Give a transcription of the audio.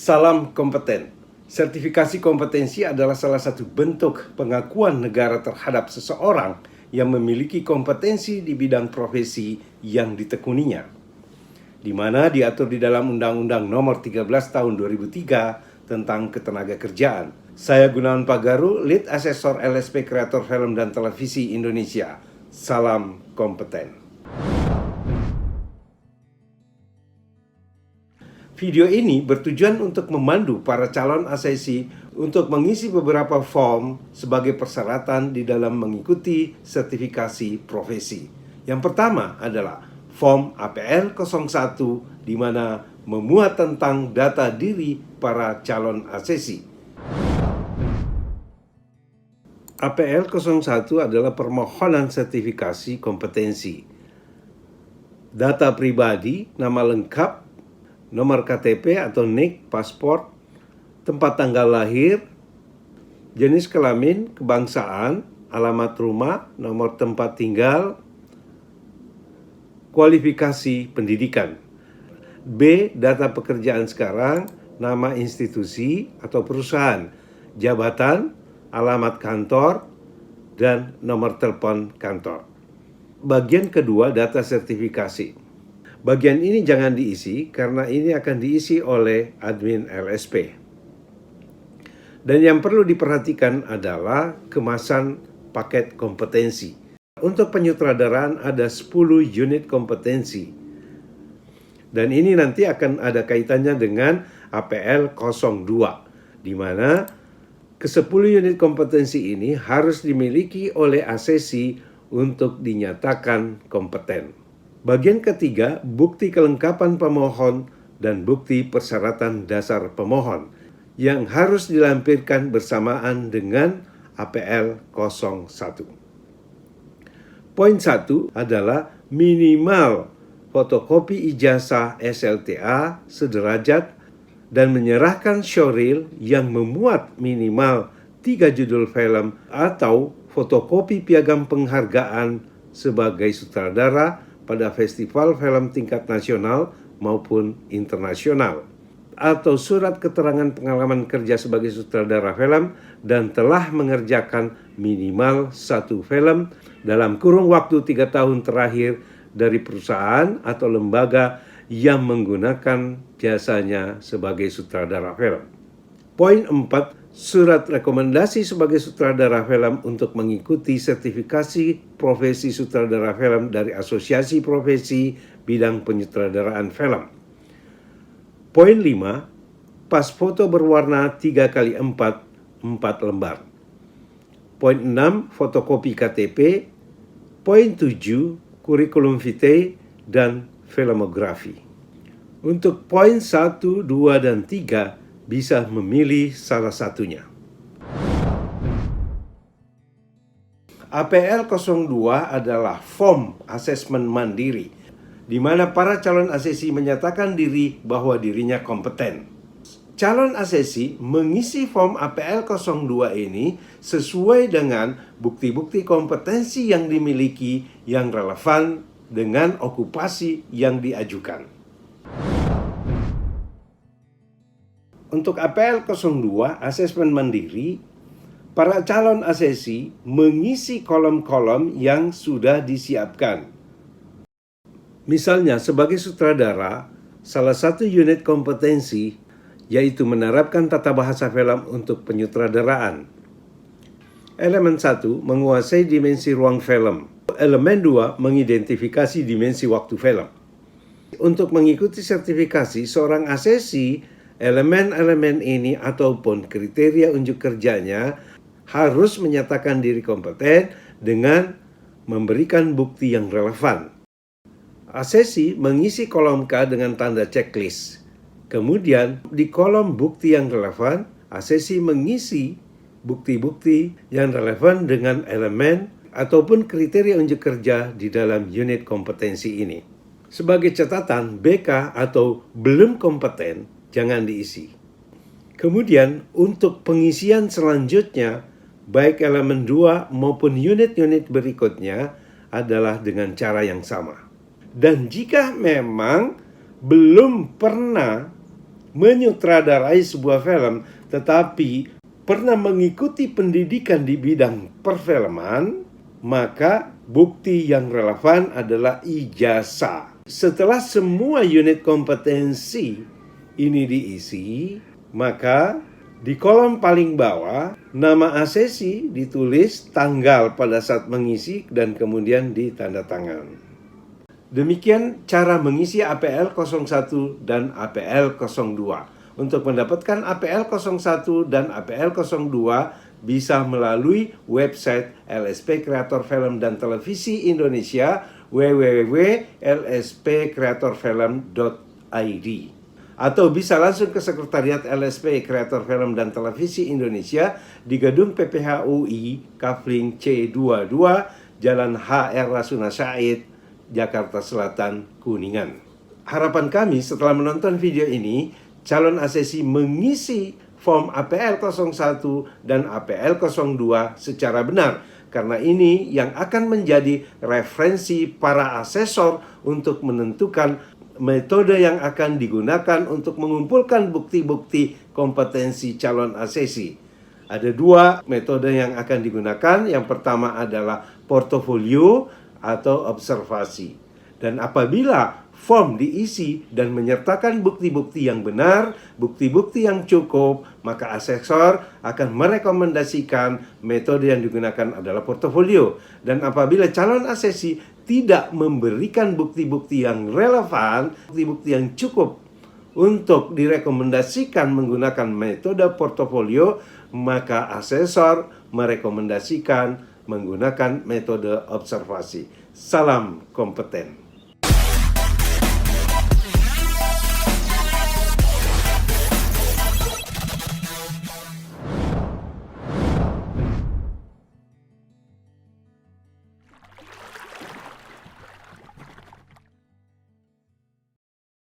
Salam kompeten. Sertifikasi kompetensi adalah salah satu bentuk pengakuan negara terhadap seseorang yang memiliki kompetensi di bidang profesi yang ditekuninya, di mana diatur di dalam Undang-Undang Nomor 13 Tahun 2003 tentang Ketenagakerjaan. Saya Gunawan Pagaru, Lead Asesor LSP Kreator Film dan Televisi Indonesia. Salam kompeten. Video ini bertujuan untuk memandu para calon asesi untuk mengisi beberapa form sebagai persyaratan di dalam mengikuti sertifikasi profesi. Yang pertama adalah form APL 01 di mana memuat tentang data diri para calon asesi. APL 01 adalah permohonan sertifikasi kompetensi. Data pribadi, nama lengkap, nomor KTP atau NIK, paspor, tempat tanggal lahir, jenis kelamin, kebangsaan, alamat rumah, nomor tempat tinggal, kualifikasi pendidikan. B. Data pekerjaan sekarang, nama institusi atau perusahaan, jabatan, alamat kantor, dan nomor telepon kantor. Bagian kedua, data sertifikasi. Bagian ini jangan diisi karena ini akan diisi oleh admin LSP. Dan yang perlu diperhatikan adalah kemasan paket kompetensi. Untuk penyutradaraan ada 10 unit kompetensi. Dan ini nanti akan ada kaitannya dengan APL 02, di mana ke-10 unit kompetensi ini harus dimiliki oleh asesi untuk dinyatakan kompeten. Bagian ketiga, bukti kelengkapan pemohon dan bukti persyaratan dasar pemohon yang harus dilampirkan bersamaan dengan APL 01. Poin 1 adalah minimal fotokopi ijazah SLTA sederajat dan menyerahkan showreel yang memuat minimal 3 judul film atau fotokopi piagam penghargaan sebagai sutradara pada festival film tingkat nasional maupun internasional, atau surat keterangan pengalaman kerja sebagai sutradara film dan telah mengerjakan minimal 1 film dalam kurun waktu 3 tahun terakhir dari perusahaan atau lembaga yang menggunakan jasanya sebagai sutradara film. Poin 4, surat rekomendasi sebagai sutradara film untuk mengikuti sertifikasi profesi sutradara film dari Asosiasi Profesi Bidang Penyutradaraan Film. Poin 5, pas foto berwarna 3x4, 4 lembar. Poin 6, fotokopi KTP. Poin 7, kurikulum vitae dan filmografi. Untuk poin 1, 2, dan 3, bisa memilih salah satunya. APL 02 adalah form asesmen mandiri, di mana para calon asesi menyatakan diri bahwa dirinya kompeten. Calon asesi mengisi form APL 02 ini sesuai dengan bukti-bukti kompetensi yang dimiliki yang relevan dengan okupasi yang diajukan. Untuk APL 02, asesmen mandiri, para calon asesi mengisi kolom-kolom yang sudah disiapkan. Misalnya, sebagai sutradara, salah satu unit kompetensi yaitu menerapkan tata bahasa film untuk penyutradaraan. Elemen 1, menguasai dimensi ruang film. Elemen 2, mengidentifikasi dimensi waktu film. Untuk mengikuti sertifikasi, seorang asesi elemen-elemen ini ataupun kriteria unjuk kerjanya harus menyatakan diri kompeten dengan memberikan bukti yang relevan. Asesi mengisi kolom K dengan tanda checklist. Kemudian di kolom bukti yang relevan, asesi mengisi bukti-bukti yang relevan dengan elemen ataupun kriteria unjuk kerja di dalam unit kompetensi ini. Sebagai catatan, BK atau belum kompeten jangan diisi. Kemudian untuk pengisian selanjutnya, baik elemen 2 maupun unit-unit berikutnya adalah dengan cara yang sama. Dan jika memang belum pernah menyutradarai sebuah film, tetapi pernah mengikuti pendidikan di bidang perfilman, maka bukti yang relevan adalah ijazah. Setelah semua unit kompetensi ini diisi, maka di kolom paling bawah nama asesi ditulis, tanggal pada saat mengisi, dan kemudian ditanda tangan. Demikian cara mengisi APL 01 dan APL 02. Untuk mendapatkan APL 01 dan APL 02 bisa melalui website LSP Kreator Film dan Televisi Indonesia www.lspkreatorfilm.id, atau bisa langsung ke Sekretariat LSP Kreator Film dan Televisi Indonesia di Gedung PPHUI Kafling C22 Jalan HR Rasuna Said, Jakarta Selatan, Kuningan. Harapan kami setelah menonton video ini, calon asesi mengisi form APL 01 dan APL 02 secara benar, karena ini yang akan menjadi referensi para asesor untuk menentukan metode yang akan digunakan untuk mengumpulkan bukti-bukti kompetensi calon asesi. Ada dua metode yang akan digunakan. Yang pertama adalah portofolio atau observasi. Dan apabila form diisi dan menyertakan bukti-bukti yang benar, bukti-bukti yang cukup, maka asesor akan merekomendasikan metode yang digunakan adalah portofolio. Dan apabila calon asesi tidak memberikan bukti-bukti yang relevan, bukti-bukti yang cukup untuk direkomendasikan menggunakan metode portofolio, maka asesor merekomendasikan menggunakan metode observasi. Salam kompeten.